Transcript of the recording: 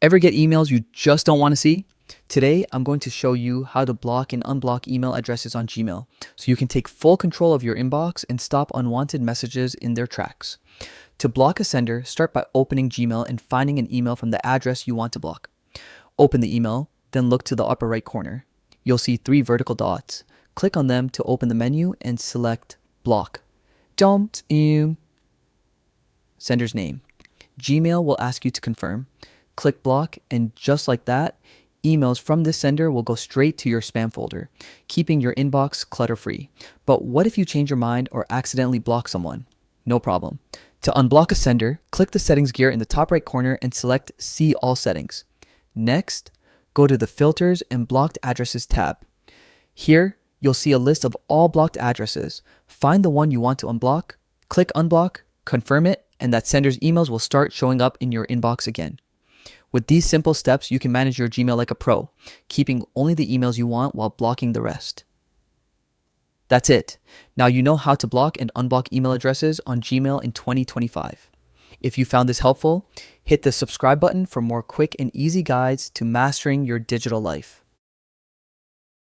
Ever get emails you just don't want to see? Today, I'm going to show you how to block and unblock email addresses on Gmail so you can take full control of your inbox and stop unwanted messages in their tracks. To block a sender, start by opening Gmail and finding an email from the address you want to block. Open the email, then look to the upper right corner. You'll see 3 vertical dots. Click on them to open the menu and select Block. Sender's name. Gmail will ask you to confirm. Click block, and just like that, emails from this sender will go straight to your spam folder, keeping your inbox clutter-free. But what if you change your mind or accidentally block someone? No problem. To unblock a sender, click the settings gear in the top right corner and select See All Settings. Next, go to the Filters and Blocked Addresses tab. Here, you'll see a list of all blocked addresses. Find the one you want to unblock, click Unblock, confirm it, and that sender's emails will start showing up in your inbox again. With these simple steps, you can manage your Gmail like a pro, keeping only the emails you want while blocking the rest. That's it. Now you know how to block and unblock email addresses on Gmail in 2025. If you found this helpful, hit the subscribe button for more quick and easy guides to mastering your digital life.